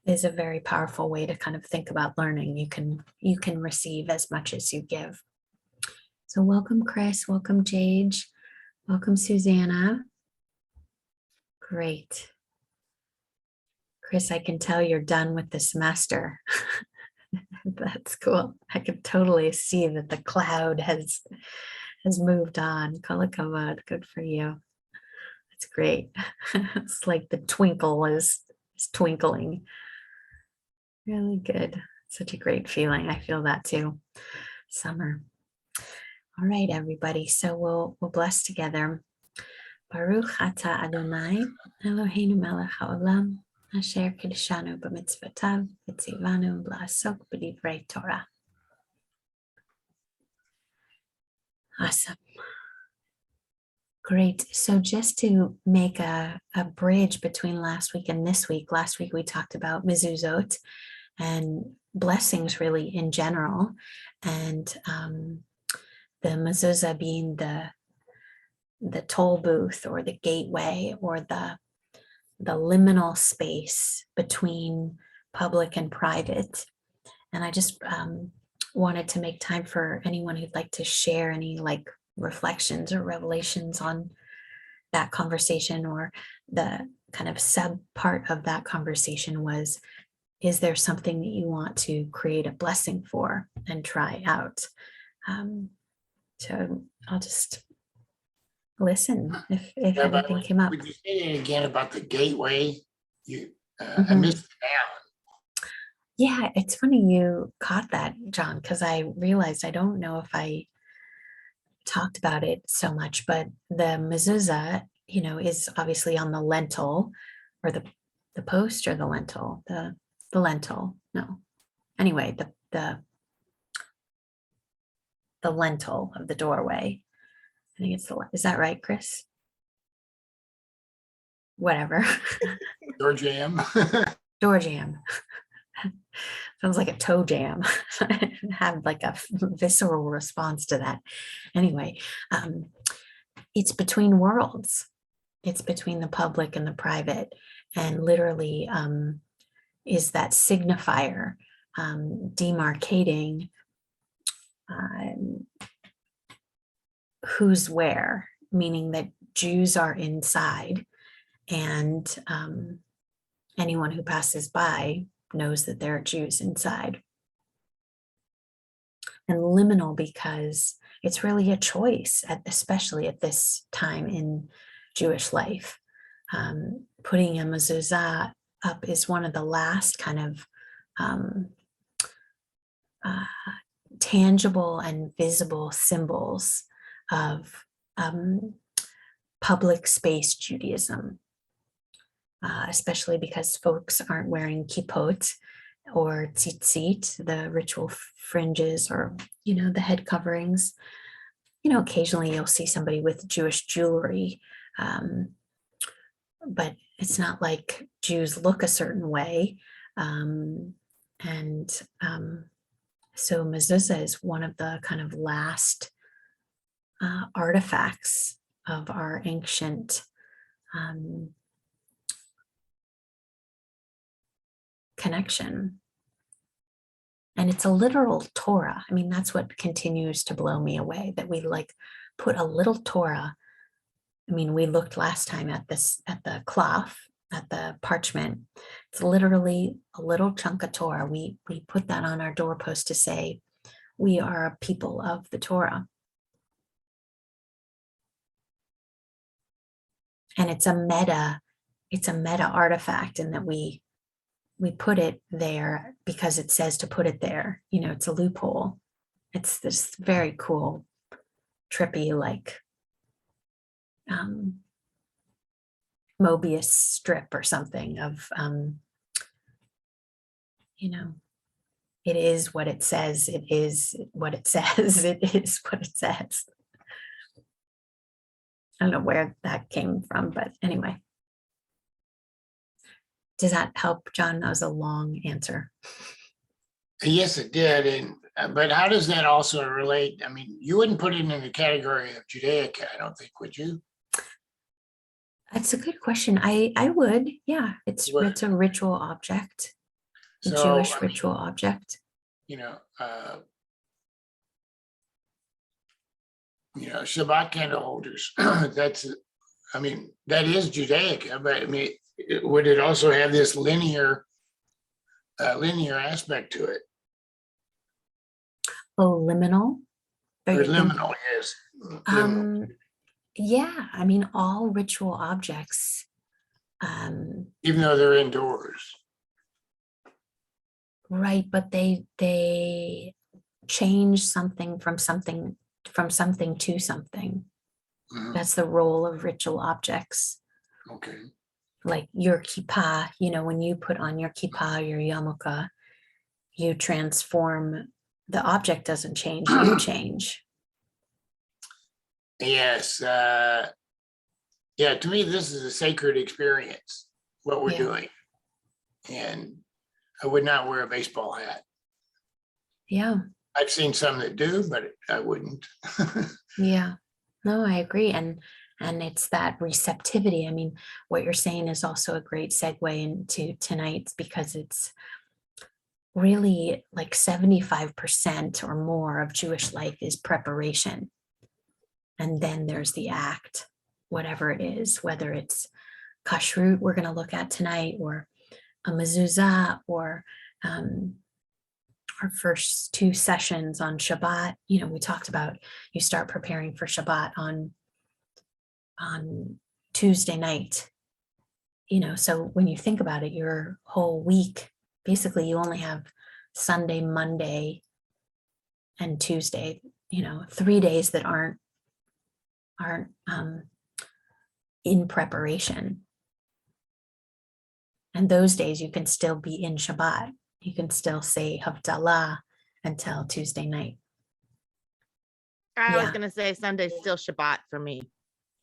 is a very powerful way to kind of think about learning. You can receive as much as you give. So welcome, Chris. Welcome, Jade. Welcome, Susanna. Great. Chris, I can tell you're done with the semester. That's cool. I could totally see that the cloud has moved on. Kol hakavod. Good for you. That's great. It's like the twinkle is twinkling. Really good. Such a great feeling. I feel that too. Summer. All right, everybody. So we'll bless together. Baruch atah Adonai Eloheinu melech haolam asher kiddushanu b'mitzvotav v'tzivanu la'asok b'divrei Torah. Awesome. Great. So just to make a bridge between last week and this week, last week we talked about mezuzot and blessings really in general, and the mezuzah being the toll booth or the gateway or the liminal space between public and private. And I just wanted to make time for anyone who'd like to share any like reflections or revelations on that conversation, or the kind of sub part of that conversation was, is there something that you want to create a blessing for and try out? So I'll just listen if anything came up. Would you say it again about the gateway? I missed it down. Yeah, it's funny you caught that, John, because I realized I don't know if I talked about it so much, but the mezuzah, is obviously on the lintel, or the post, or the lintel, the lintel. No, anyway, the lintel of the doorway. I think is that right, Chris? Whatever. Door jam. Door jam. Sounds like a toe jam. I had like a visceral response to that. Anyway, it's between worlds. It's between the public and the private, and literally is that signifier demarcating who's where, meaning that Jews are inside, and anyone who passes by knows that there are Jews inside. And liminal because it's really a choice, especially at this time in Jewish life. Putting a mezuzah up is one of the last kind of tangible and visible symbols of public space Judaism, especially because folks aren't wearing kippot or tzitzit, the ritual fringes, or, the head coverings. Occasionally you'll see somebody with Jewish jewelry, but it's not like Jews look a certain way. So mezuzah is one of the kind of last artifacts of our ancient connection. And it's a literal Torah. I mean, that's what continues to blow me away, that we like put a little Torah. I mean, we looked last time at the cloth, at the parchment. It's literally a little chunk of Torah. We put that on our doorpost to say, we are a people of the Torah. And it's a meta artifact in that we put it there because it says to put it there. It's a loophole. It's this very cool, trippy, like Mobius strip or something of, it is what it says. It is what it says. It is what it says. I don't know where that came from, but anyway. Does that help, John? That was a long answer. Yes, it did. But how does that also relate? I mean, you wouldn't put it in the category of Judaica, I don't think, would you? That's a good question. I would, yeah. It's a ritual object. A So, Jewish ritual object. you know, Shabbat candle holders. That's, I mean, that is Judaic, but I mean, would it also have this linear aspect to it? Oh, liminal. Or Or you think, liminal, yes. Liminal. yeah, I mean, all ritual objects, um, Even though they're indoors. right, but they change something from something to something. Mhm. That's the role of ritual objects. Okay. Like your kippah, when you put on your kippah, your yarmulke, you transform. The object doesn't change, you change. Yes. Yeah, to me, this is a sacred experience, what we're Yeah, doing. And I would not wear a baseball hat. yeah, I've seen some that do, but I wouldn't. yeah. No, I agree. And it's that receptivity. I mean, what you're saying is also a great segue into tonight's, because it's really like 75% or more of Jewish life is preparation. And then there's the act, whatever it is, whether it's kashrut we're going to look at tonight, or a mezuzah, or our first two sessions on Shabbat. We talked about you start preparing for Shabbat on Tuesday night. So when you think about it, your whole week, basically you only have Sunday, Monday, and Tuesday, 3 days that aren't in preparation. And those days you can still be in Shabbat. You can still say Havdalah until Tuesday night. I was Yeah. gonna say Sunday's still Shabbat for me.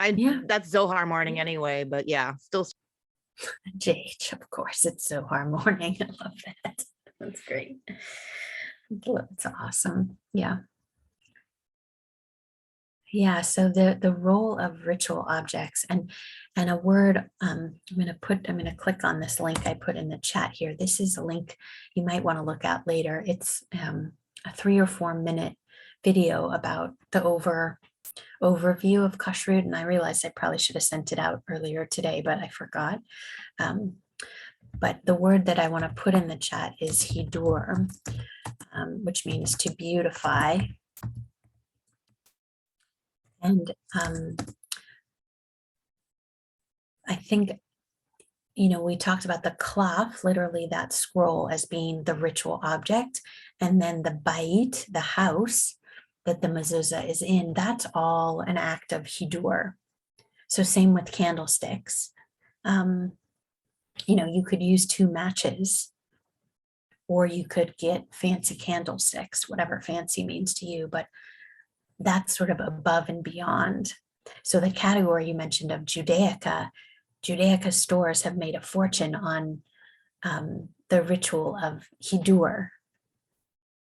Yeah. That's Zohar morning anyway, but yeah, still. JH, of course, it's Zohar morning. I love that. That's great. It's awesome. Yeah. Yeah, so the role of ritual objects, and a word, I'm gonna click on this link I put in the chat here. This is a link you might want to look at later. It's a 3 or 4 minute video about the overview of kashrut, and I realized I probably should have sent it out earlier today, but I forgot. But the word that I want to put in the chat is hidur, which means to beautify. And I think, we talked about the cloth, literally that scroll, as being the ritual object. And then the bait, the house that the mezuzah is in, that's all an act of hidur. So same with candlesticks. You could use 2 matches, or you could get fancy candlesticks, whatever fancy means to you, but that's sort of above and beyond. So the category you mentioned of Judaica stores have made a fortune on the ritual of hidur.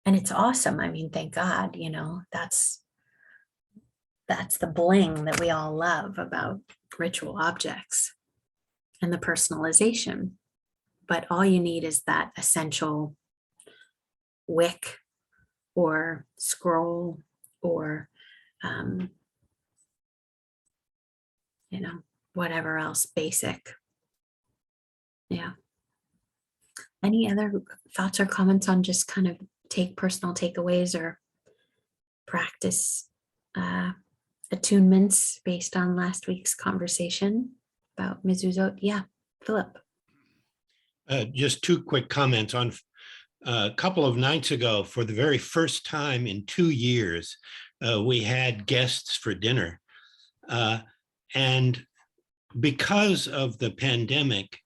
And it's awesome. I mean, thank God, that's the bling that we all love about ritual objects and the personalization. But all you need is that essential wick or scroll, or whatever else basic. Yeah. Any other thoughts or comments on just kind of personal takeaways or practice attunements based on last week's conversation about mezuzot? Yeah, Philip. Just 2 quick comments on a couple of nights ago. For the very first time in 2 years, we had guests for dinner. And because of the pandemic,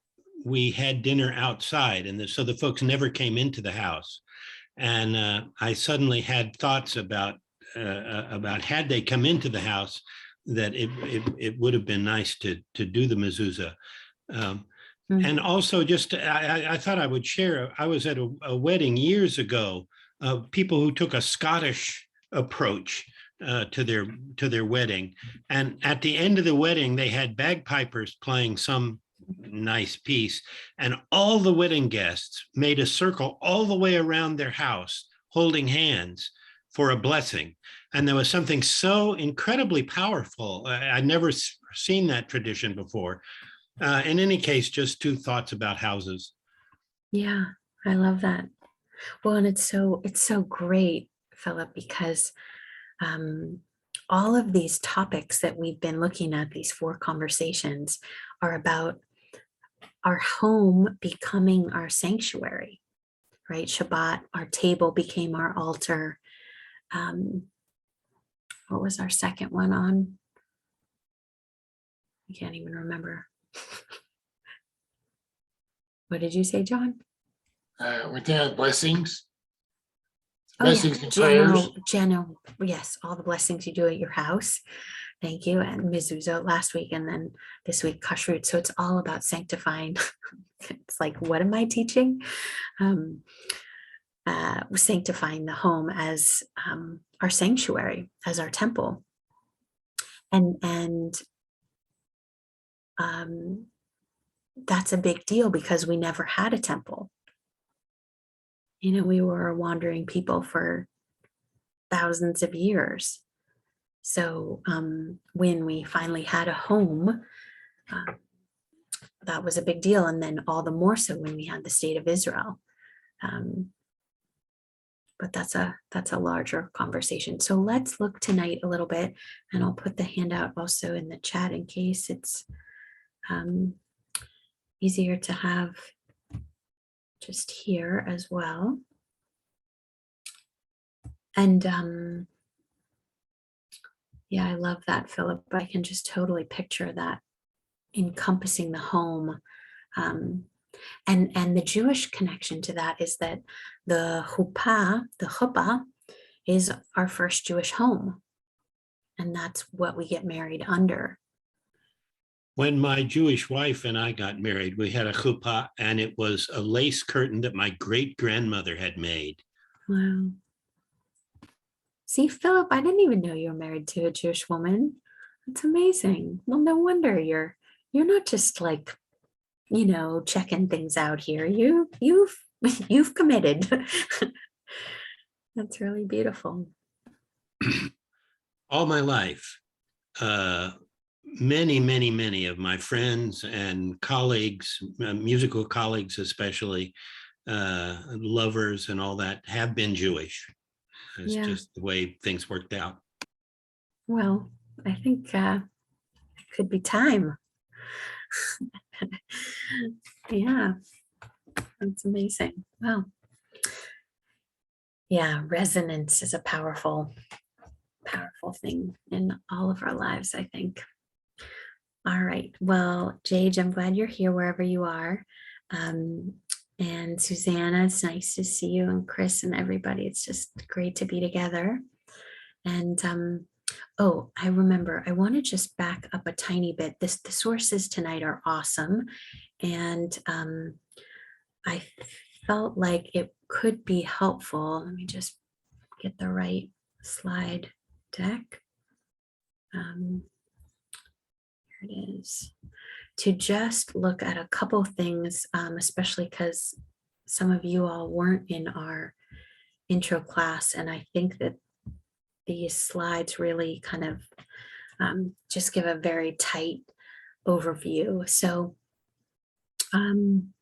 we had dinner outside, and so the folks never came into the house. And I suddenly had thoughts about had they come into the house, that it would have been nice to do the mezuzah. And also, just I thought I would share. I was at a wedding years ago of people who took a Scottish approach to their wedding, and at the end of the wedding, they had bagpipers playing some nice piece. And all the wedding guests made a circle all the way around their house, holding hands for a blessing. And there was something so incredibly powerful. I'd never seen that tradition before. In any case, just two thoughts about houses. Yeah, I love that. Well, and it's so great, Philip, because all of these topics that we've been looking at, these 4 conversations, are about our home becoming our sanctuary, right? Shabbat, our table became our altar. What was our second one on? I can't even remember. What did you say, John? Within blessings. Oh yeah, Blessings and prayers. Yes, all the blessings you do at your house. Thank you. And mezuzot last week, and then this week kashrut. So it's all about sanctifying. It's like, what am I teaching? Sanctifying the home as our sanctuary, as our temple. And that's a big deal because we never had a temple. You know, we were a wandering people for thousands of years. So when we finally had a home, that was a big deal. And then all the more so when we had the state of Israel. But that's a larger conversation. So let's look tonight a little bit, and I'll put the handout also in the chat in case it's easier to have just here as well. And yeah, I love that, Philip. I can just totally picture that encompassing the home. And the Jewish connection to that is that the chuppah is our first Jewish home. And that's what we get married under. When my Jewish wife and I got married, we had a chuppah, and it was a lace curtain that my great-grandmother had made. Wow. See, Philip, I didn't even know you were married to a Jewish woman. That's amazing. Well, no wonder you're not just like, you know, checking things out here. You've committed. That's really beautiful. All my life, many of my friends and colleagues, musical colleagues especially, lovers and all that, have been Jewish. It's just the way things worked out. Well, I think it could be time. Yeah, that's amazing. Wow. Yeah, resonance is a powerful thing in all of our lives, I think. All right. Well, Jade, I'm glad you're here wherever you are. And Susanna, it's nice to see you, and Chris and everybody. It's just great to be together. And oh, I remember, I want to just back up a tiny bit. The sources tonight are awesome. And I felt like it could be helpful. Let me just get the right slide deck. Here it is. To just look at a couple things, especially because some of you all weren't in our intro class. And I think that these slides really kind of just give a very tight overview. So, and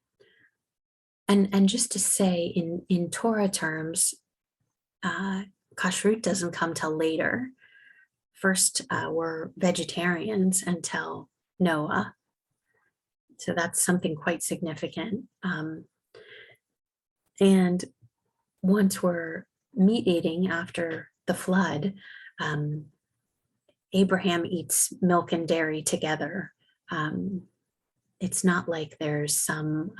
just to say in Torah terms, kashrut doesn't come till later. First, we're vegetarians until Noah. So that's something quite significant. And once we're meat eating after the flood, Abraham eats milk and dairy together. It's not like there's some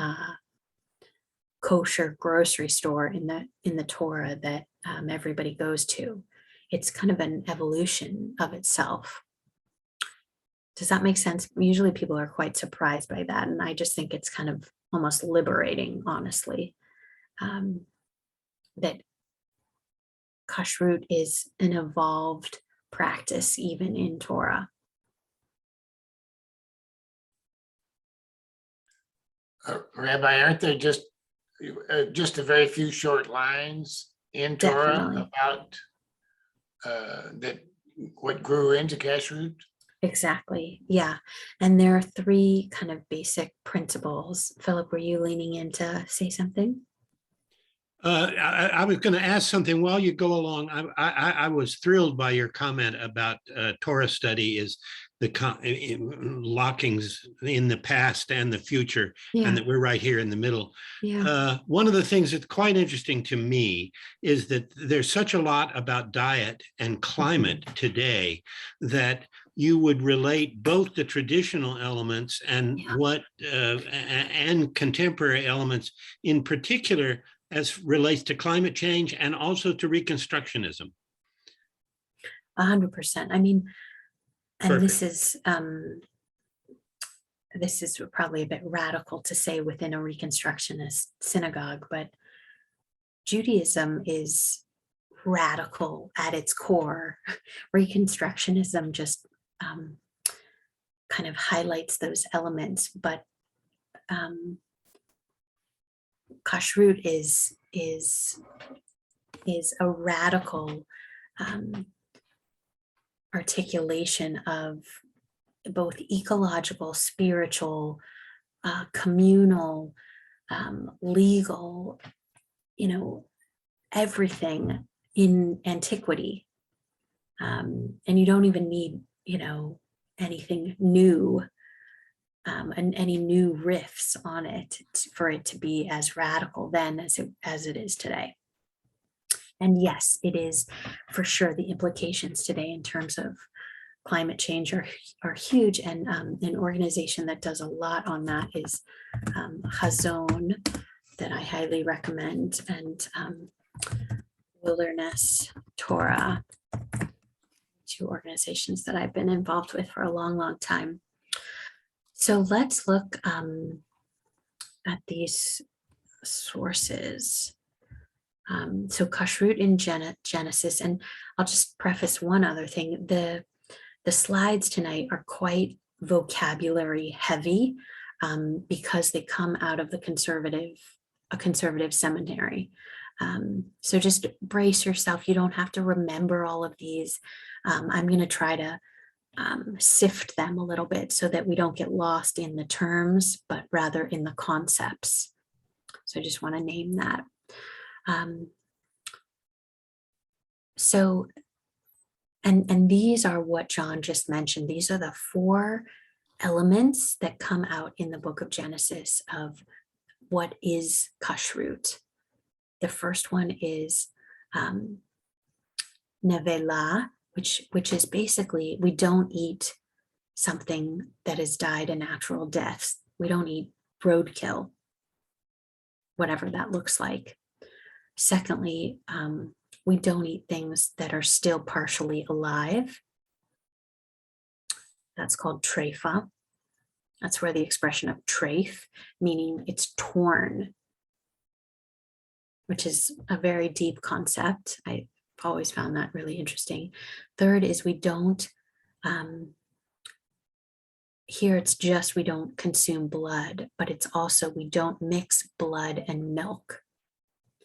kosher grocery store in the Torah that everybody goes to. It's kind of an evolution of itself. Does that make sense? Usually people are quite surprised by that. And I just think it's kind of almost liberating, honestly, that kashrut is an evolved practice even in Torah. Rabbi, aren't there just a very few short lines in Torah Definitely. about that what grew into kashrut? Exactly. Yeah. And there are three kind of basic principles. Philip, were you leaning in to say something? I was going to ask something while you go along. I was thrilled by your comment about Torah study is the lockings in the past and the future, Yeah. and that we're right here in the middle. Yeah. One of the things that's quite interesting to me is that there's such a lot about diet and climate today that you would relate both the traditional elements and and contemporary elements, in particular, as relates to climate change and also to Reconstructionism. 100%. I mean, and Perfect. this is probably a bit radical to say within a Reconstructionist synagogue, but Judaism is radical at its core. Reconstructionism just kind of highlights those elements, but kashrut is a radical articulation of both ecological, spiritual, communal, legal, everything in antiquity. And you don't even need, anything new and any new riffs on it for it to be as radical then as it is today. And yes, it is for sure the implications today in terms of climate change are huge. And an organization that does a lot on that is Hazon, that I highly recommend, and Wilderness Torah, two organizations that I've been involved with for a long, long time. So let's look at these sources. So kashrut in Genesis, and I'll just preface one other thing. The slides tonight are quite vocabulary heavy because they come out of a conservative seminary. So just brace yourself. You don't have to remember all of these. I'm going to try to sift them a little bit so that we don't get lost in the terms, but rather in the concepts. So I just want to name that. So, and these are what John just mentioned. These are the 4 elements that come out in the book of Genesis of what is kashrut. The first one is nevelah, which is basically, we don't eat something that has died a natural death. We don't eat roadkill, whatever that looks like. Secondly, we don't eat things that are still partially alive. That's called treifa. That's where the expression of treif, meaning it's torn, which is a very deep concept. I've always found that really interesting. Third is we don't, here it's just we don't consume blood, but it's also we don't mix blood and milk.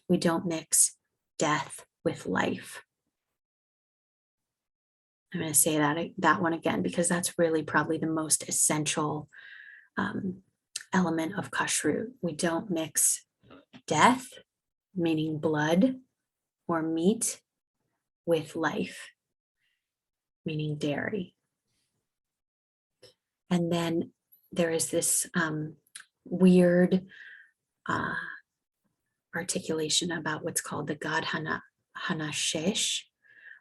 We don't mix death with life. I'm going to say that one again, because that's really probably the most essential element of kashrut. We don't mix death, meaning blood or meat, with life, meaning dairy. And then there is this weird articulation about what's called the Gad Hanashesh,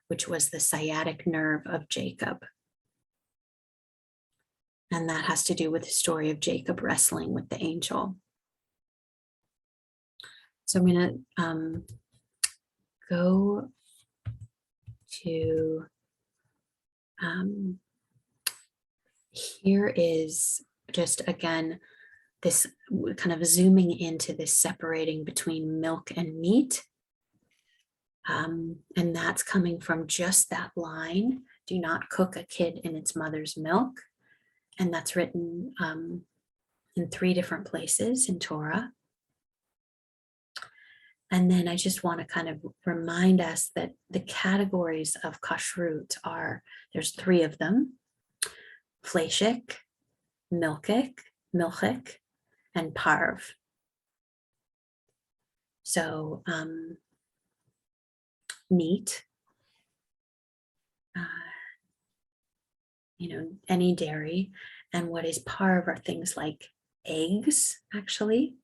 which was the sciatic nerve of Jacob. And that has to do with the story of Jacob wrestling with the angel. So I'm going to go to, here is just again, this kind of zooming into this separating between milk and meat. And that's coming from just that line, do not cook a kid in its mother's milk. And that's written in 3 different places in Torah. And then I just want to kind of remind us that the categories of kashrut are, there's 3 of them: fleshik, milchik, and parv. So meat, any dairy, and what is parv are things like eggs, actually,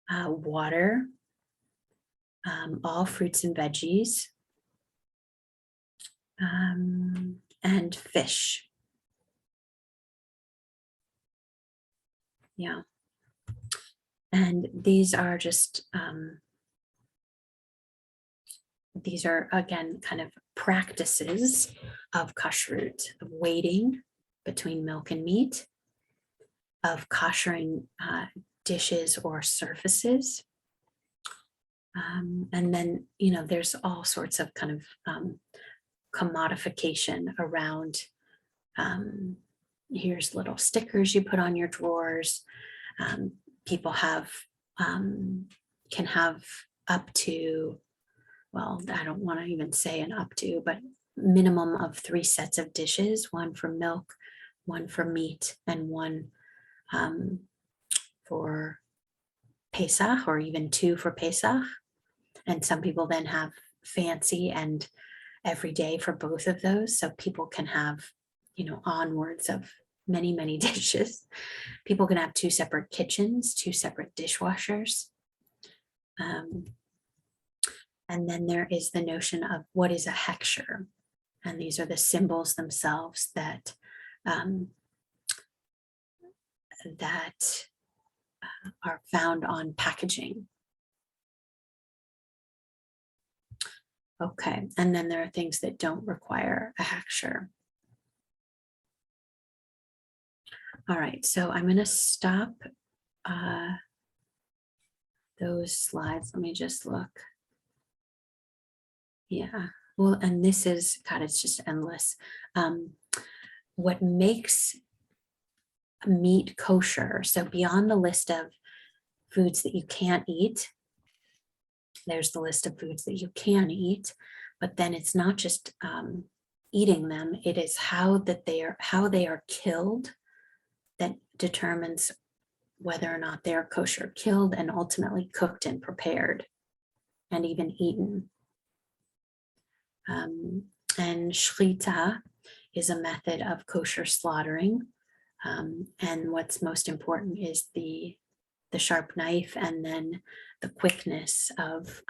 water, all fruits and veggies, and fish. Yeah. And these are just, these are, again, kind of practices of kashrut, of waiting between milk and meat, of koshering dishes or surfaces. And then, there's all sorts of kind of commodification around, here's little stickers you put on your drawers. People can have up to, well, I don't want to even say an up to, but minimum of 3 sets of dishes, 1 for milk, 1 for meat, and 1 for Pesach, or even 2 for Pesach. And some people then have fancy and every day for both of those. So people can have, onwards of many, many dishes. People can have 2 separate kitchens, 2 separate dishwashers. And then there is the notion of what is a hechsher. And these are the symbols themselves that are found on packaging. Okay, and then there are things that don't require a hechsher. All right, so I'm going to stop those slides. Let me just look. Yeah, well, and this is, God, it's just endless. What makes meat kosher? So beyond the list of foods that you can't eat, there's the list of foods that you can eat, but then it's not just eating them, it is how they are killed that determines whether or not they're kosher, killed and ultimately cooked and prepared and even eaten. And shlita is a method of kosher slaughtering. And what's most important is the sharp knife and then the quickness of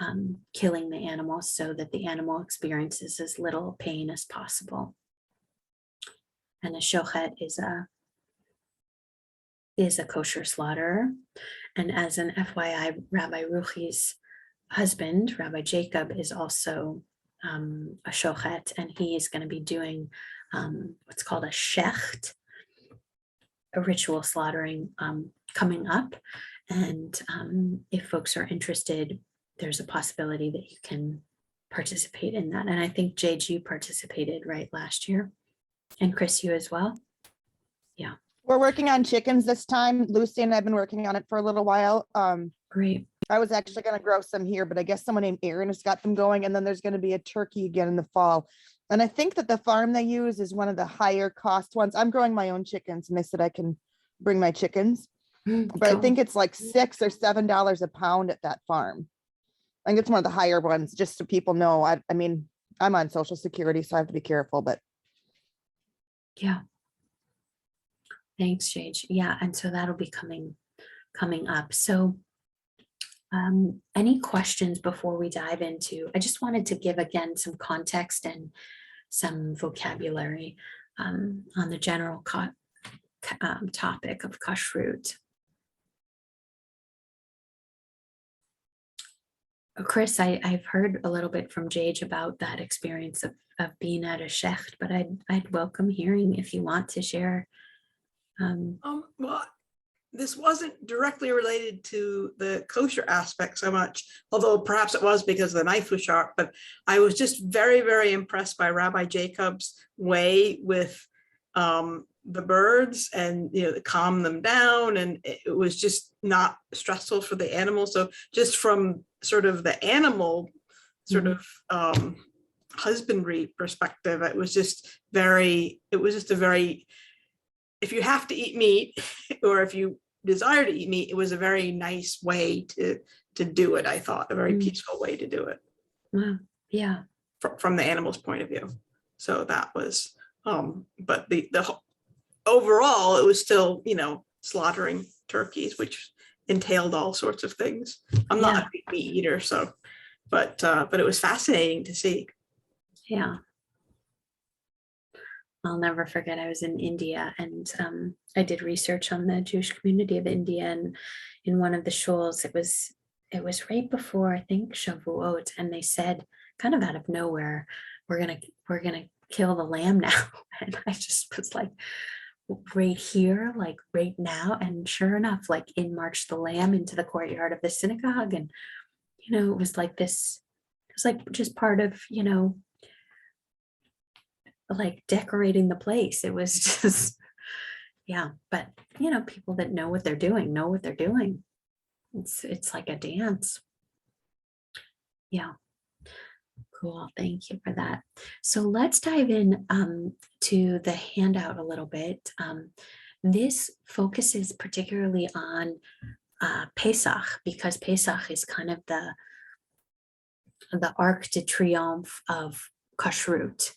killing the animal so that the animal experiences as little pain as possible. And a shochet is a kosher slaughterer. And as an FYI, Rabbi Ruchi's husband, Rabbi Jacob, is also a shochet, and he is going to be doing what's called a shecht, a ritual slaughtering, coming up. And if folks are interested, there's a possibility that you can participate in that. And I think Jade, you participated right last year, and Chris, you as well. Yeah. We're working on chickens this time. Lucy and I've been working on it for a little while. Great. I was actually going to grow some here, but I guess someone named Aaron has got them going. And then there's going to be a turkey again in the fall. And I think that the farm they use is one of the higher cost ones. I'm growing my own chickens, and they said I can bring my chickens, but I think it's like $6 or $7 a pound at that farm. I think it's one of the higher ones, just so people know. I mean, I'm on Social Security, so I have to be careful, but. Yeah. Thanks, Jade. Yeah, and so that'll be coming up. So any questions before we dive into, I just wanted to give again some context and some vocabulary on the general topic of kashrut. Chris, I've heard a little bit from Jade about that experience of being at a shecht, but I'd welcome hearing if you want to share. Well, this wasn't directly related to the kosher aspect so much, although perhaps it was because the knife was sharp, but I was just very, very impressed by Rabbi Jacob's way with the birds and, calm them down. And it was just not stressful for the animals. So just from sort of the animal sort of husbandry perspective, it was just a very, if you have to eat meat or if you desire to eat meat, it was a very nice way to do it. I thought a very peaceful way to do it. Wow. Yeah. From the animal's point of view. So that was, but the overall, it was still, slaughtering turkeys, which entailed all sorts of things. I'm not a big meat eater, so, but it was fascinating to see. Yeah. I'll never forget, I was in India and I did research on the Jewish community of India, and in one of the shuls, it was right before, I think, Shavuot, and they said, kind of out of nowhere, we're gonna kill the lamb now. And I just was like, right here, like right now. And sure enough, like in marched the lamb into the courtyard of the synagogue. And, it was like this, it was like just part of, like decorating the place. It was just, yeah. But, people that know what they're doing, know what they're doing. It's like a dance. Yeah. Cool. Thank you for that. So let's dive in to the handout a little bit. This focuses particularly on Pesach, because Pesach is kind of the arc de triomphe of kashrut.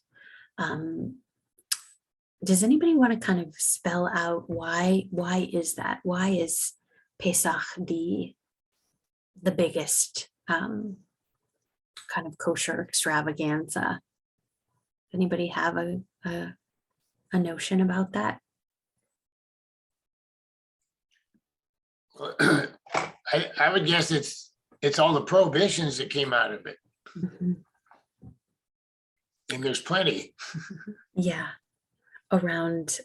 Does anybody want to kind of spell out why is that? Why is Pesach the biggest kind of kosher extravaganza? Anybody have a notion about that? I would guess it's all the prohibitions that came out of it. Mhm. And there's plenty. Yeah, around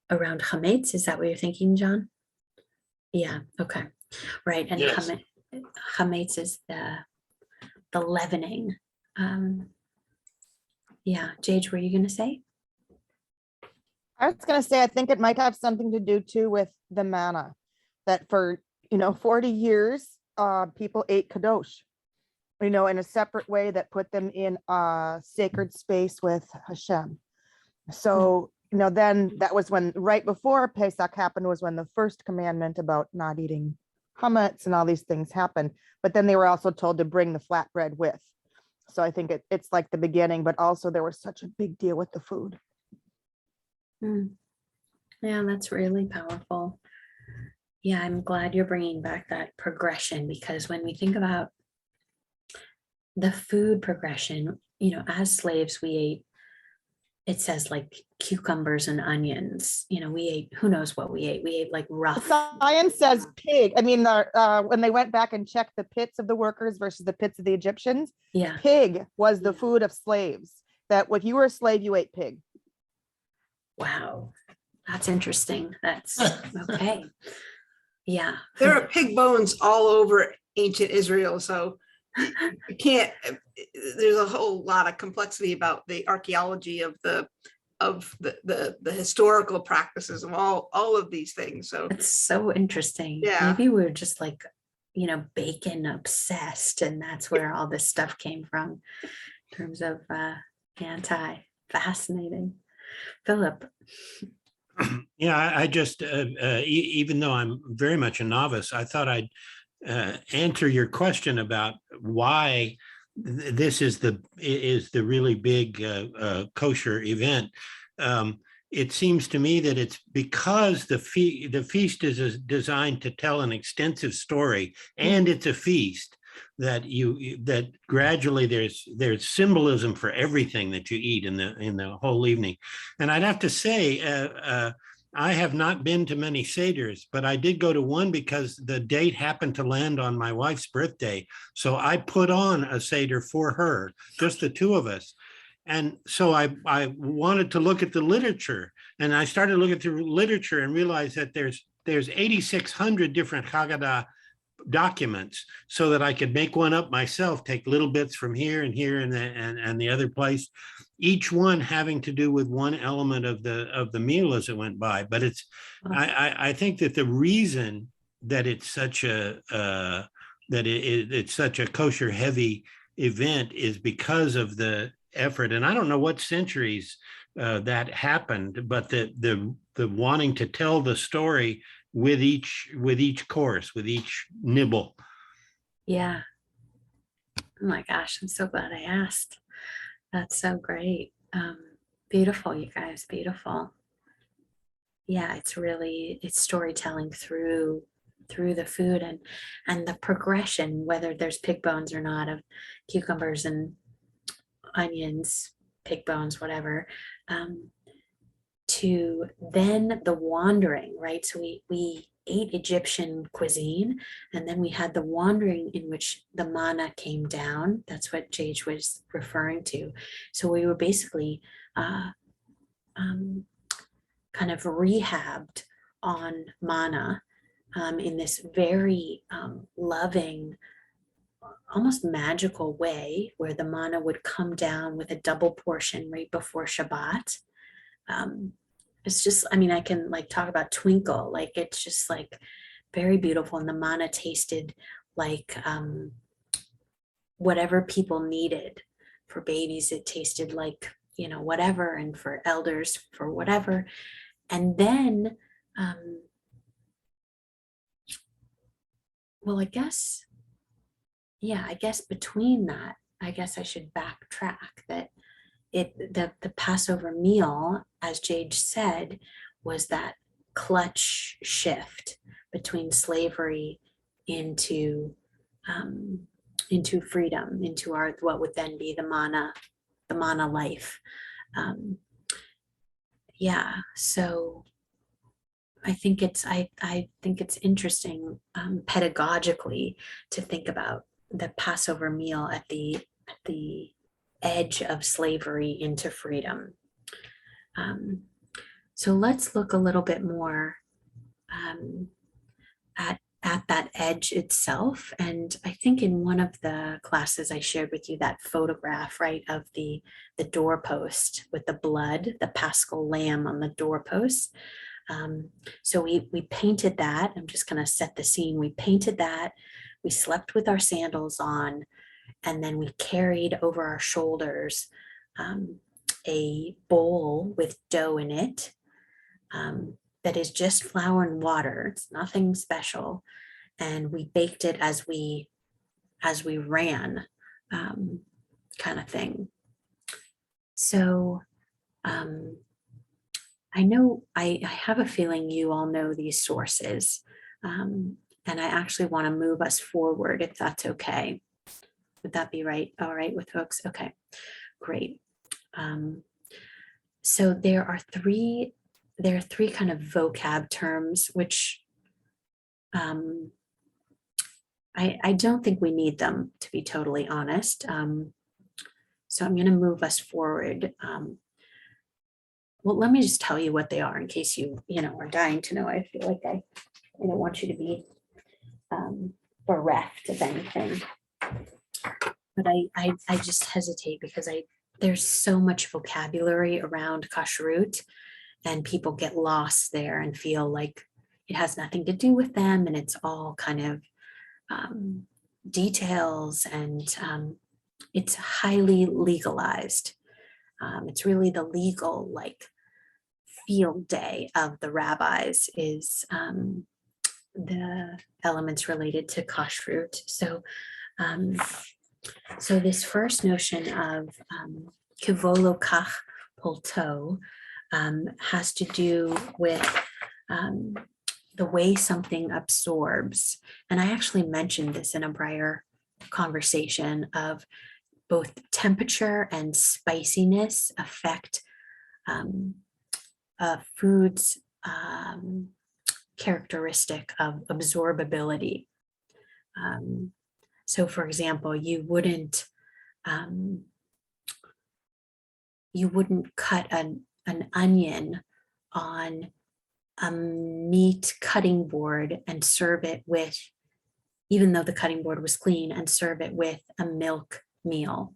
chametz, is that what you're thinking, John? Yeah. Okay. Right. And Yes. chametz is the leavening. Yeah. Jade, were you going to say? I was going to say, I think it might have something to do too with the manna, that for, 40 years, people ate kadosh, in a separate way that put them in a sacred space with Hashem. So, then that was when, right before Pesach happened, was when the first commandment about not eating chametz and all these things happened. But then they were also told to bring the flatbread with. So I think it's like the beginning, but also there was such a big deal with the food. Yeah, that's really powerful. Yeah, I'm glad you're bringing back that progression, because when we think about the food progression, as slaves, we ate, it says like cucumbers and onions, we ate, who knows what we ate. We ate like rough. Science says pig. I mean, when they went back and checked the pits of the workers versus the pits of the Egyptians, Yeah. pig was the food of slaves. That if you were a slave, you ate pig. Wow. That's interesting. That's okay. Yeah. There are pig bones all over ancient Israel. So you can't, there's a whole lot of complexity about the archaeology of the historical practices of all of these things. So It's so interesting. Yeah. Maybe we're just like, bacon obsessed, and that's where all this stuff came from in terms of fascinating. Philip. Yeah, I just, even though I'm very much a novice, I thought I'd answer your question about why this is the really big kosher event. It seems to me that it's because the feast is designed to tell an extensive story, and it's a feast that gradually there's symbolism for everything that you eat in the whole evening. And I'd have to say, I have not been to many seders, but I did go to one because the date happened to land on my wife's birthday. So I put on a seder for her, just the two of us. And so I wanted to look at the literature, and I started looking through literature and realized that there's 8,600 different Haggadah documents so that I could make one up myself, take little bits from here and here and the other place, each one having to do with one element of the meal as it went by. But it's I think that the reason that it's such a it's such a kosher heavy event is because of the effort. And I don't know what centuries that happened, but the wanting to tell the story with each course, with each nibble. Yeah. Oh my gosh, I'm so glad I asked. That's so great. Beautiful, you guys, beautiful. Yeah, it's storytelling through the food and the progression, whether there's pig bones or not, of cucumbers and onions, pig bones, whatever, to then the wandering, right? So we ate Egyptian cuisine, and then we had the wandering in which the manna came down. That's what Jage was referring to. So we were basically kind of rehabbed on manna in this very loving, almost magical way, where the manna would come down with a double portion right before Shabbat. It's just, I mean, I can like talk about twinkle, like it's just like very beautiful. And the manna tasted like whatever people needed. For babies, it tasted like, you know, whatever, and for elders, for whatever. And then, well, I guess between that, I guess I should backtrack that the Passover meal, as Jade said, was that clutch shift between slavery into freedom, into our what would then be the manna life. Yeah, so I think it's interesting pedagogically to think about the Passover meal at the edge of slavery into freedom. So let's look a little bit more at that edge itself. And I think in one of the classes I shared with you that photograph, right, of the doorpost with the blood, the Paschal lamb on the doorpost. So we painted that. I'm just going to set the scene. We painted that. We slept with our sandals on, and then we carried over our shoulders a bowl with dough in it that is just flour and water. It's nothing special. And we baked it as we ran, kind of thing. So I know I have a feeling you all know these sources, and I actually want to move us forward, if that's okay. Would that be right? All right with folks? Okay, great. So there are three kind of vocab terms, which I don't think we need them, to be totally honest. So I'm going to move us forward. Well, let me just tell you what they are in case you are dying to know. I feel like I don't want you to be bereft of anything. But I just hesitate because there's so much vocabulary around kashrut, and people get lost there and feel like it has nothing to do with them, and it's all kind of details, and it's highly legalized. It's really the legal like field day of the rabbis is the elements related to kashrut. So so this first notion of kivolo kach polto has to do with the way something absorbs. And I actually mentioned this in a prior conversation of both temperature and spiciness affect food's characteristic of absorbability. So for example, you wouldn't cut an onion on a meat cutting board and serve it with even though the cutting board was clean, and serve it with a milk meal.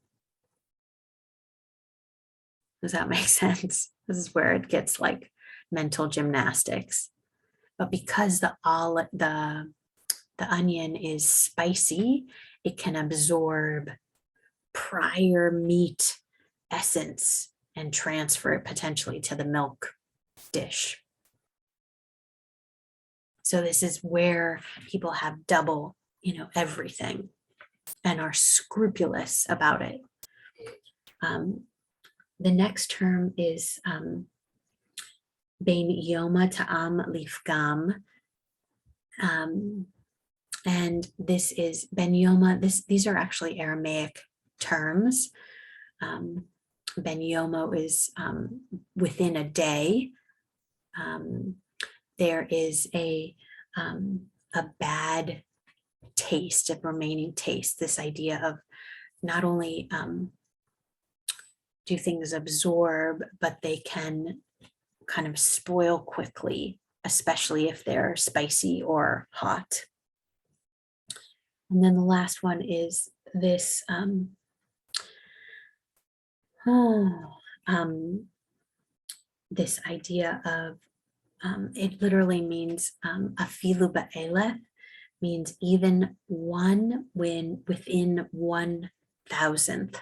Does that make sense? This is where it gets like mental gymnastics. But because the onion is spicy, it can absorb prior meat essence and transfer it potentially to the milk dish. So this is where people have double, everything and are scrupulous about it. The next term is Ben Yoma Ta'am Lifgam. And this is Ben Yoma. These are actually Aramaic terms. Ben Yomo is within a day. There is a bad taste, a remaining taste. This idea of not only do things absorb, but they can kind of spoil quickly, especially if they're spicy or hot. And then the last one is this this idea of it literally means afilu ba'elef, means even one when within 1,000th,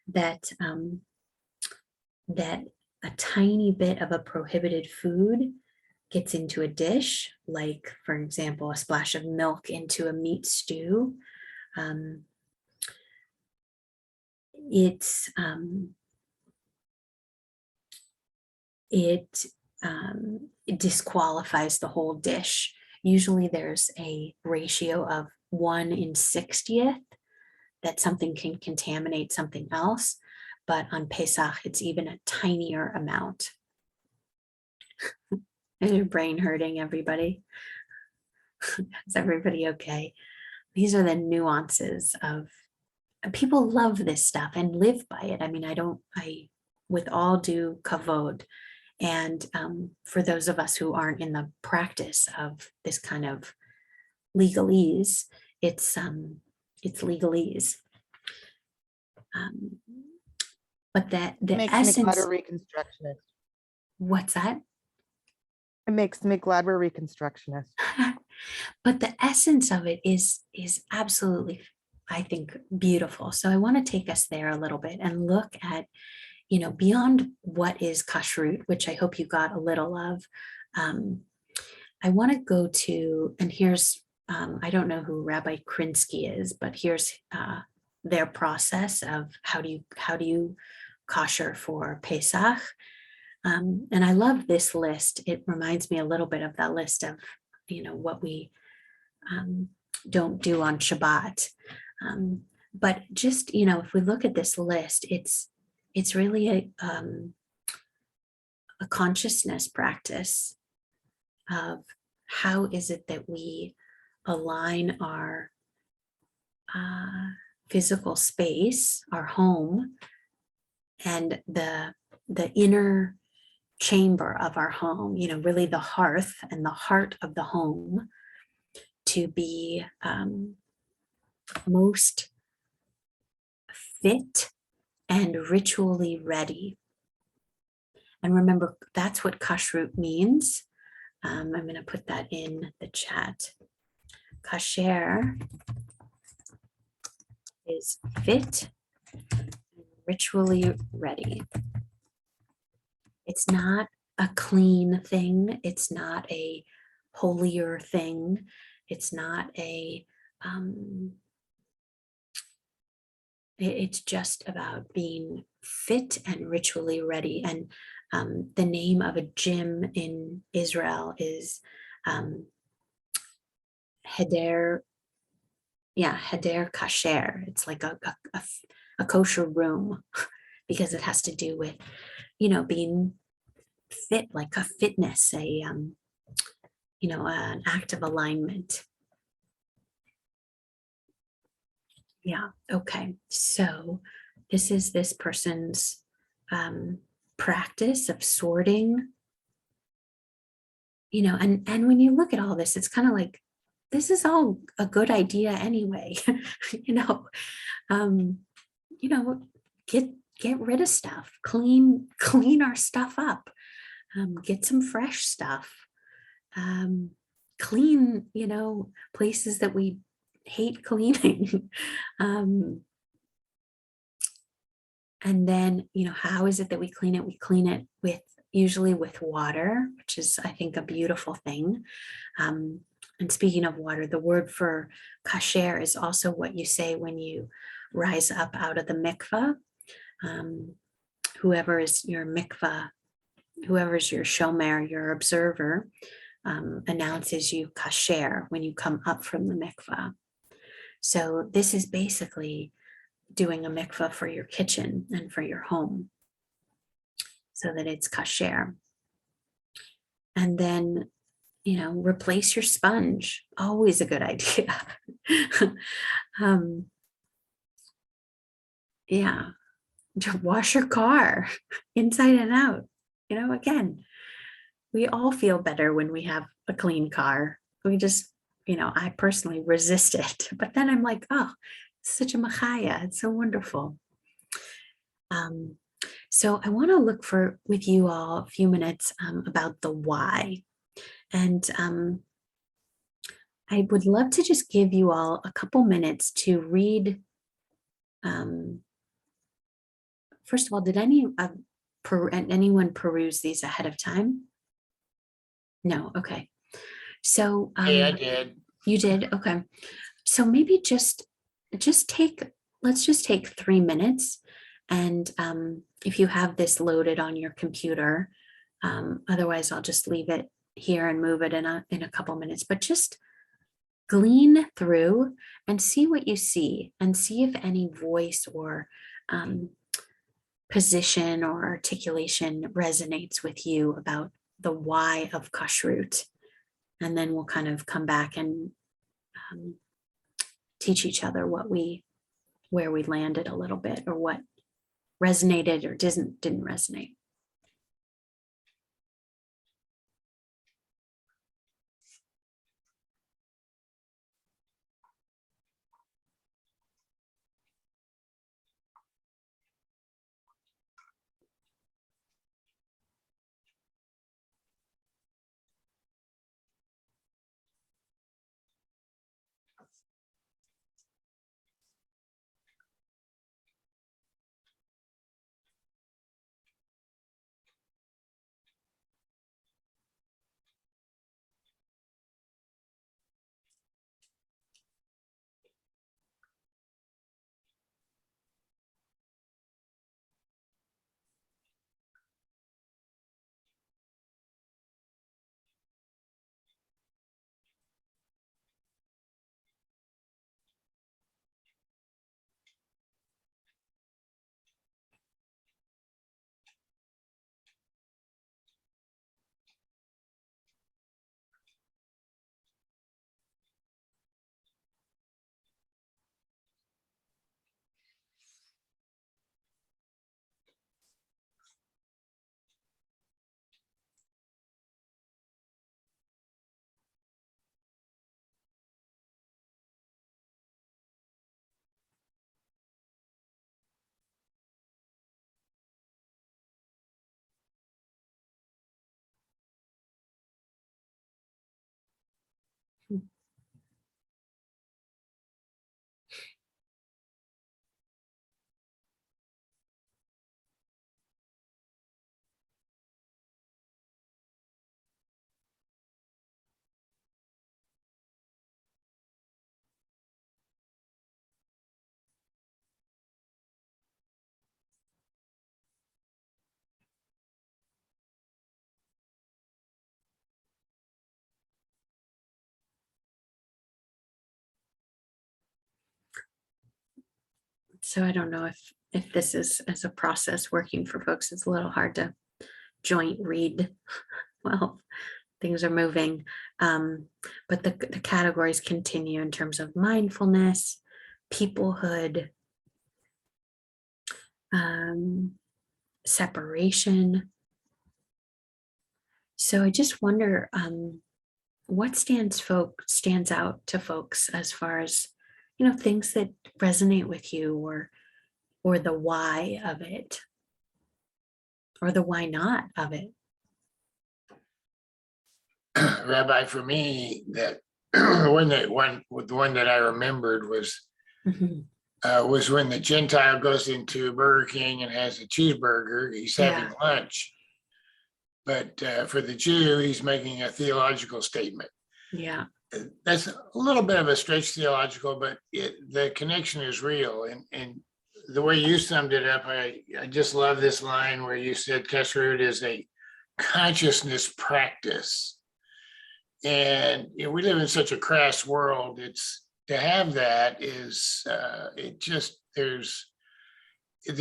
that that a tiny bit of a prohibited food gets into a dish, like for example, a splash of milk into a meat stew. It disqualifies the whole dish. Usually there's a ratio of 1/60th that something can contaminate something else, but on Pesach it's even a tinier amount. Is your brain hurting, everybody? Is everybody okay? These are the nuances of, people love this stuff and live by it. I mean, I with all due kavod, and for those of us who aren't in the practice of this kind of legalese, it's legalese. But that the Makes me glad essence. we're reconstructionists. What's that? It makes me glad we're reconstructionists. But the essence of it is absolutely, I think, beautiful. So I want to take us there a little bit and look at, beyond what is kashrut, which I hope you got a little of. I want to go to, and here's, I don't know who Rabbi Krinsky is, but here's their process of how do you kosher for Pesach. And I love this list. It reminds me a little bit of that list of, what we don't do on Shabbat. But just, if we look at this list, it's really a consciousness practice of how is it that we align our physical space, our home, and the inner chamber of our home, really the hearth and the heart of the home, to be most fit and ritually ready. And remember, that's what kashrut means. I'm going to put that in the chat. Kosher is fit and ritually ready. It's not a clean thing. It's not a holier thing. It's not a, it's just about being fit and ritually ready. And the name of a gym in Israel is Heder Kasher. It's like a kosher room, because it has to do with, being fit, like a fitness, an act of alignment. Yeah, okay. So this is this person's practice of sorting, and when you look at all this, it's kind of like this is all a good idea anyway. you know, um, you know, get rid of stuff, clean our stuff up, get some fresh stuff, clean, places that we hate cleaning. And then, how is it that we clean it? We clean it usually with water, which is, I think, a beautiful thing. And speaking of water, the word for kasher is also what you say when you rise up out of the mikvah. Whoever is your mikvah, whoever's your shomer, your observer, announces you kasher when you come up from the mikvah. So this is basically doing a mikvah for your kitchen and for your home so that it's kasher. And then, replace your sponge. Always a good idea. Yeah. Wash your car inside and out. Again, we all feel better when we have a clean car. We just, I personally resist it. But then I'm like, oh, it's such a machaya. It's so wonderful. So I want to look with you all a few minutes about the why. And I would love to just give you all a couple minutes to read. First of all, did anyone peruse these ahead of time? No. Okay. So Hey, I did. You did? Okay. So maybe let's just take 3 minutes. And if you have this loaded on your computer, otherwise I'll just leave it here and move it in a couple minutes, but just glean through and see what you see and see if any voice or position or articulation resonates with you about the why of kashrut. And then we'll kind of come back and teach each other where we landed a little bit, or what resonated or didn't resonate. So I don't know if this is as a process working for folks. It's a little hard to joint read well, things are moving. But the categories continue in terms of mindfulness, peoplehood, separation. So I just wonder, what stands out to folks as far as, things that resonate with you, or the why of it, or the why not of it? Rabbi, for me, that the one that I remembered was Mhm. when the Gentile goes into Burger King and has a cheeseburger. He's having Yeah. lunch, but for the Jew, he's making a theological statement. Yeah. That's a little bit of a stretch theological, but the connection is real. And the way you summed it up, I just love this line where you said kashrut is a consciousness practice. And we live in such a crass world. It's to have that is there's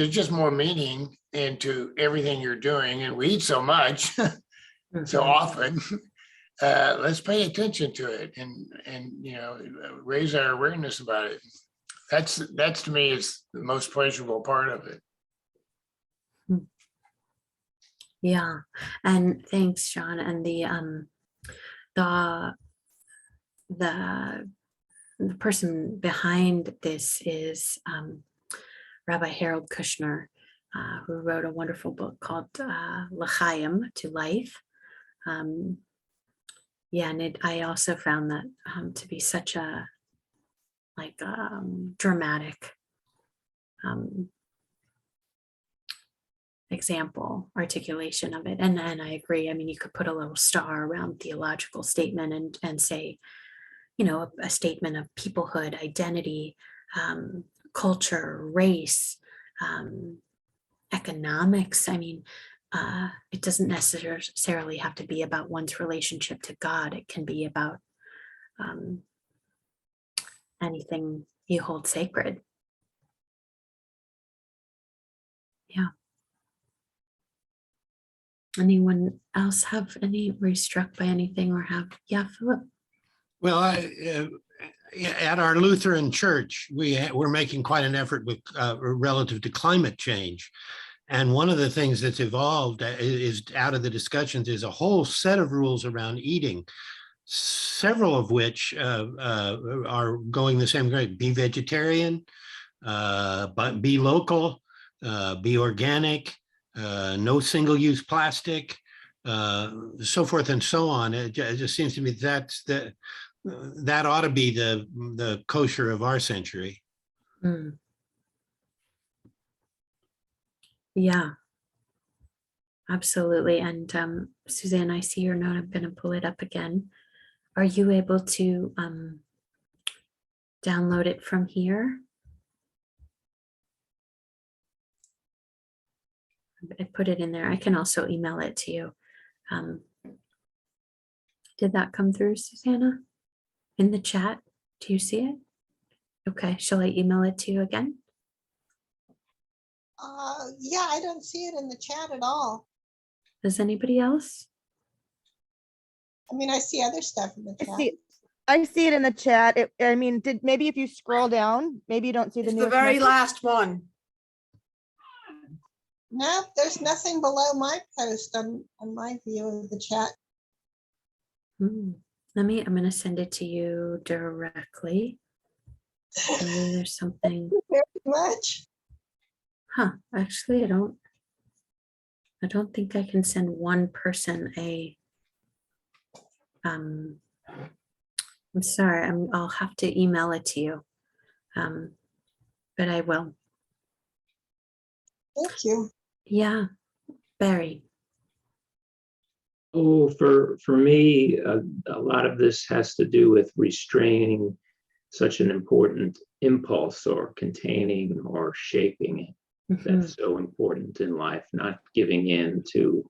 just more meaning into everything you're doing, and we eat so much so Mhm. often. Let's pay attention to it and raise our awareness about it. That's to me is the most pleasurable part of it. Yeah. And thanks, Sean. And the the person behind this is Rabbi Harold Kushner, who wrote a wonderful book called L'chaim, to life. Yeah, and I also found that to be such a dramatic example, articulation of it. And I agree. I mean, you could put a little star around theological statement and say, a statement of peoplehood, identity, culture, race, economics. I mean, it doesn't necessarily have to be about one's relationship to God. It can be about anything you hold sacred. Yeah. Anyone else have were you struck by anything or have? Yeah, Philip. Well, at our Lutheran church, we're making quite an effort with relative to climate change. And one of the things that's evolved is out of the discussions is a whole set of rules around eating, several of which are going the same way. Be vegetarian, but be local, be organic, no single-use plastic, so forth and so on. It just seems to me that ought to be the kosher of our century. Mm. Yeah, absolutely. And Suzanne, I see your note. I'm going to pull it up again. Are you able to download it from here? I put it in there. I can also email it to you. Did that come through, Susanna? In the chat? Do you see it? Okay, shall I email it to you again? Yeah, I don't see it in the chat at all. Does anybody else? I mean, I see other stuff in the chat. I see it in the chat. Maybe if you scroll down, maybe you don't see the It's the newest very message. last one. No, there's nothing below my post on my view of the chat. I'm going to send it to you directly. Maybe there's something. Very much. Huh, actually, I don't think I can send one person I'm sorry, I'll have to email it to you. But I will. Thank you. Yeah, Barry. Oh, for me, a lot of this has to do with restraining such an important impulse or containing or shaping it. That's so important in life, not giving in to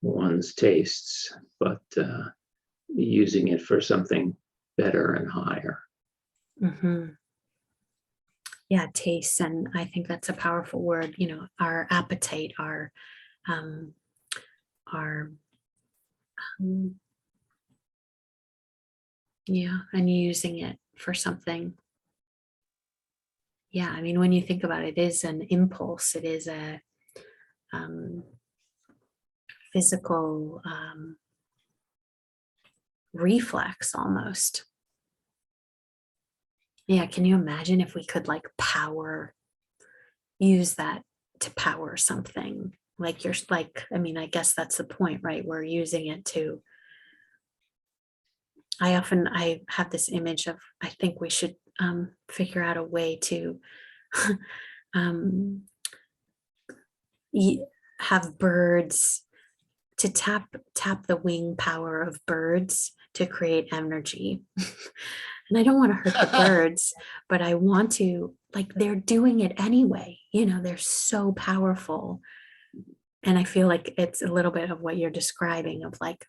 one's tastes, but using it for something better and higher. Yeah, taste. And I think that's a powerful word, our appetite, our yeah, and using it for something. Yeah, I mean, when you think about it, it is an impulse. It is a physical reflex almost. Yeah, can you imagine if we could like use that to power something? Like you're like, I mean, I guess that's the point, right? We're using it to, I have this image of, I think we should figure out a way to um, have birds, to tap the wing power of birds to create energy. And I don't want to hurt the birds, but I want to, like, they're doing it anyway. You know, they're so powerful. And I feel like it's a little bit of what you're describing of like,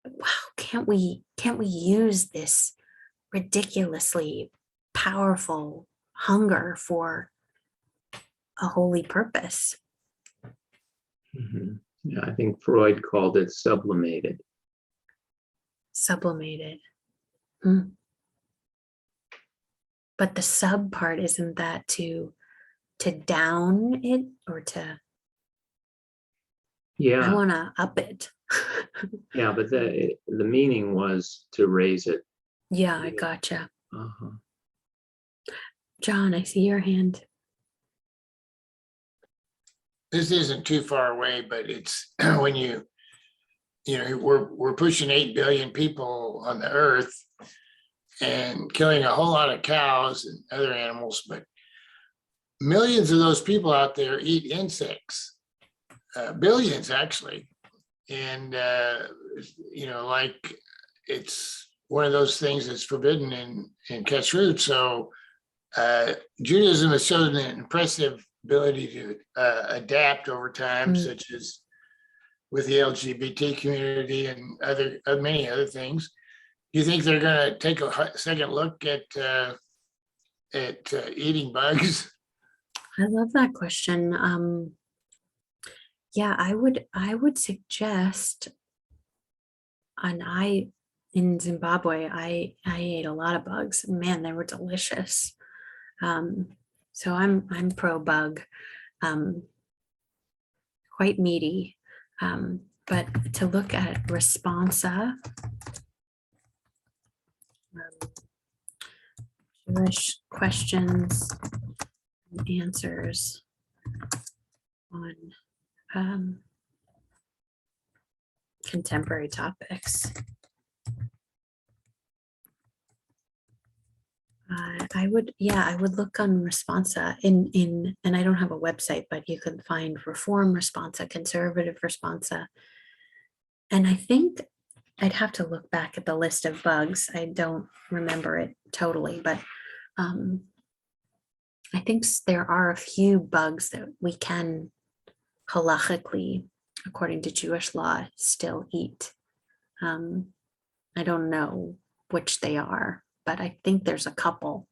wow, can't we use this ridiculously powerful hunger for a holy purpose? Mhm. Yeah, I think Freud called it sublimated. Sublimated. Hmm. But the sub part, isn't that to down it or to, I Yeah, want to up it? yeah, but the meaning was to raise it. Yeah, I gotcha. Uh-huh. John, I see your hand. This isn't too far away, but it's when you know, we're pushing 8 billion people on the earth and killing a whole lot of cows and other animals, but millions of those people out there eat insects, billions actually. And, you know, like it's one of those things that's forbidden in Kashrut. So Judaism has shown an impressive ability to adapt over time, such as with the LGBT community and many other things. Do you think they're going to take a second look at eating bugs? I love that question. Yeah, I would suggest, and in Zimbabwe, I ate a lot of bugs. Man, they were delicious. So I'm pro bug, quite meaty. But to look at responsa, Jewish questions and answers on contemporary topics. I would look on Responsa and I don't have a website, but you can find Reform Responsa, Conservative Responsa. And I think I'd have to look back at the list of bugs. I don't remember it totally, but I think there are a few bugs that we can halachically, according to Jewish law, still eat. I don't know which they are, but I think there's a couple.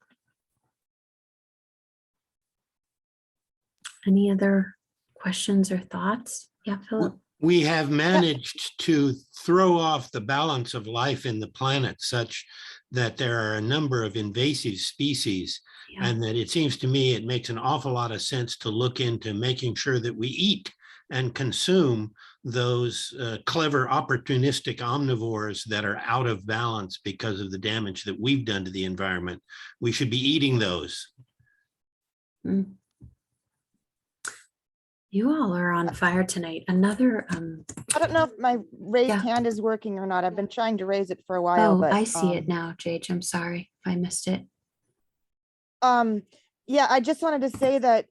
Any other questions or thoughts? Yeah, Philip. We have managed to throw off the balance of life in the planet such that there are a number of invasive species, and that it seems to me it makes an awful lot of sense to look into making sure that we eat and consume those clever opportunistic omnivores that are out of balance because of the damage that we've done to the environment. We should be eating those. You all are on fire tonight. Another I don't know if my raised Yeah. hand is working or not. I've been trying to raise it for a while, oh, but I see it now, Jage. I'm sorry if I missed it. Yeah, I just wanted to say that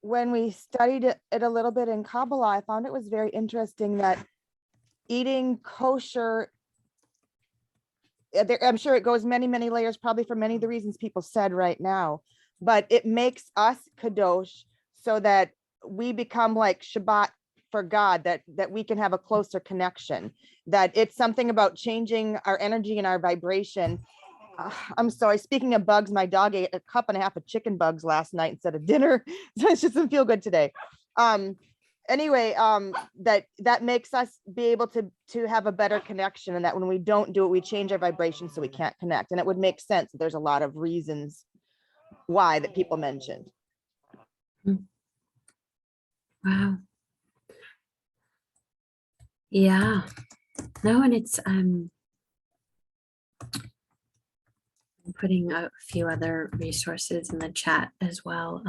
when we studied it a little bit in Kabbalah, I found it was very interesting that eating kosher, I'm sure it goes many, many layers, probably for many of the reasons people said right now, but it makes us kadosh so that we become like Shabbat for God, that we can have a closer connection, that it's something about changing our energy and our vibration. I'm sorry, speaking of bugs, my dog ate a cup and a half of chicken bugs last night instead of dinner. So it just doesn't feel good today. Anyway, that makes us be able to have a better connection, and that when we don't do it, we change our vibration so we can't connect. And it would make sense that there's a lot of reasons why that people mentioned. Wow. Yeah. No, and it's I'm putting a few other resources in the chat as well.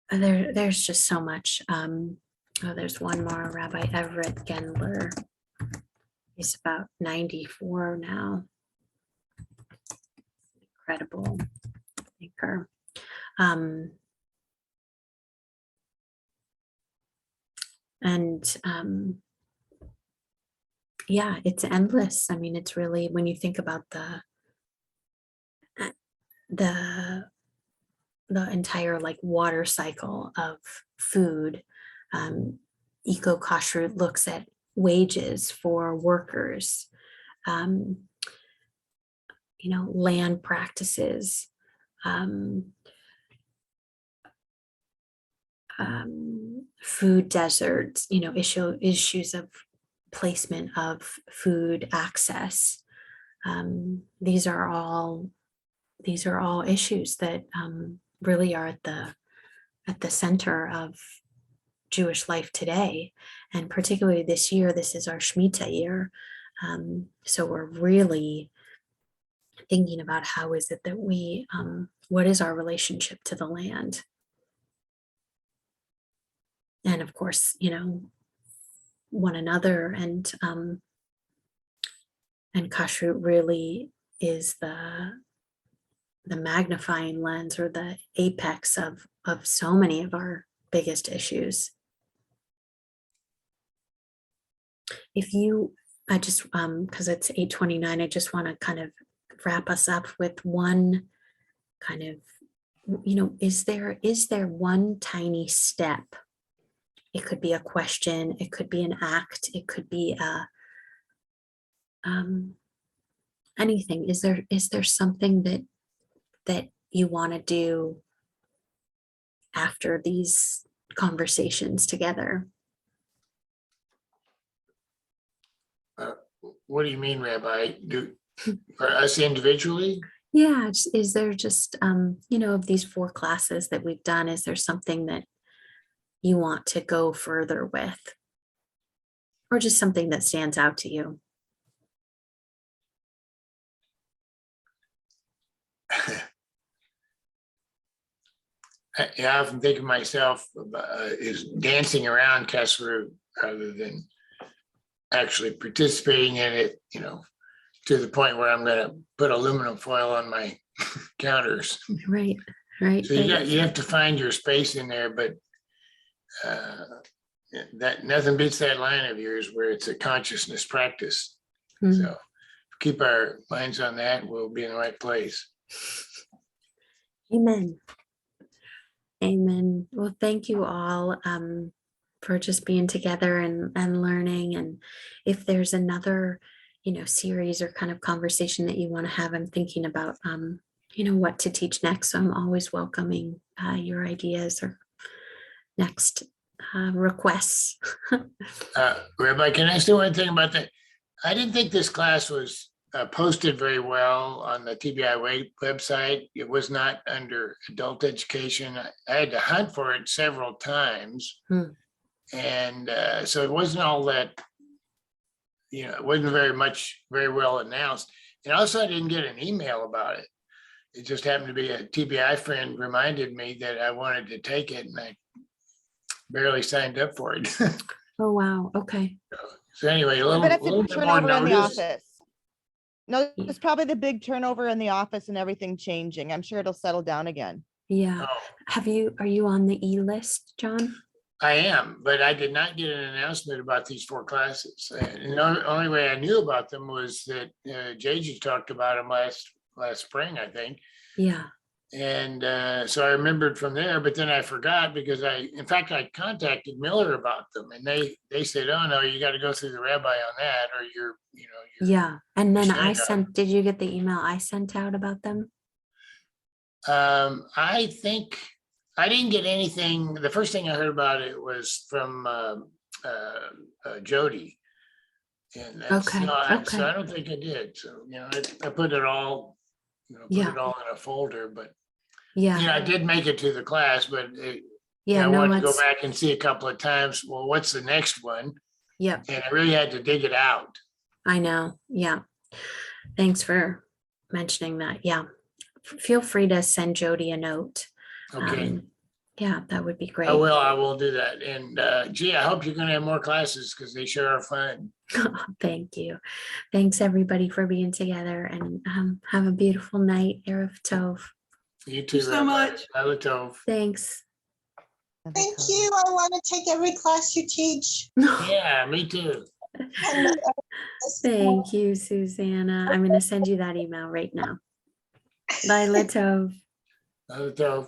There's just so much. Oh, there's one more, Rabbi Everett Gendler. He's about 94 now. Incredible thinker. Yeah, it's endless. I mean, it's really, when you think about the entire like water cycle of food, eco kosher looks at wages for workers, land practices, food deserts, issues of placement of food access. These are all issues that really are at the center of Jewish life today, and particularly this year. This is our Shemitah year, so we're really thinking about how is it that we, what is our relationship to the land, and of course, one another, and kashrut really is the magnifying lens or the apex of so many of our biggest issues. I just because it's 8:29, I just want to kind of wrap us up with one kind of, is there one tiny step? It could be a question, it could be an act, it could be anything. Is there something that you want to do after these conversations together? What do you mean, Rabbi? For us individually? Yeah, is there just, of these 4 classes that we've done, is there something that you want to go further with? Or just something that stands out to you? I often think of myself as dancing around kashrut rather than actually participating in it, to the point where I'm going to put aluminum foil on my counters. Right. So you have to find your space in there, but that nothing beats that line of yours where it's a consciousness practice. So keep our minds on that, we'll be in the right place. Amen. Amen. Well, thank you all for just being together and learning. And if there's another, series or kind of conversation that you want to have, I'm thinking about, what to teach next. So I'm always welcoming your ideas or next requests. Rabbi, can I say one thing about that? I didn't think this class was posted very well on the TBI website. It was not under adult education. I had to hunt for it several times. And so it wasn't all that, it wasn't very well announced. And also I didn't get an email about it. It just happened to be a TBI friend reminded me that I wanted to take it, and I barely signed up for it. Oh, wow. Okay. So anyway, a But it's little a bit more turnover in the notice. office. No, it's probably the big turnover in the office and everything changing. I'm sure it'll settle down again. Yeah. Oh, Are you on the e-list, John? I am, but I did not get an announcement about these 4 classes. And the only way I knew about them was that JJ talked about them last spring, I think. Yeah. And so I remembered from there, but then I forgot because I contacted Miller about them, and they said, "Oh no, you got to go through the rabbi on that, or you're." Yeah. And then stand-up. did you get the email I sent out about them? I think I didn't get anything. The first thing I heard about it was from Jody. And that's Okay. so I don't think I did. So, I put it all, put it all in a folder, but I did make it to the class, but Yeah, I no, wanted to go let's, back and see a couple of times, well, what's the next one? yep, And I really had to dig it out. I know. Yeah. Thanks for mentioning that. Yeah. Feel free to send Jody a note. Okay, Yeah, that would be great. I will do that. And gee, I hope you're gonna have more classes because they sure are fun. Thank you. Thanks everybody for being together, and have a beautiful night. Erev Tov. You too, so Rabbi. much. Laila Tov. Thanks. Thank you. I want to take every class you teach. Yeah, me too. And Thank you, Susanna. I'm going to send you that email right now. Bye, Litov. Laila Tov.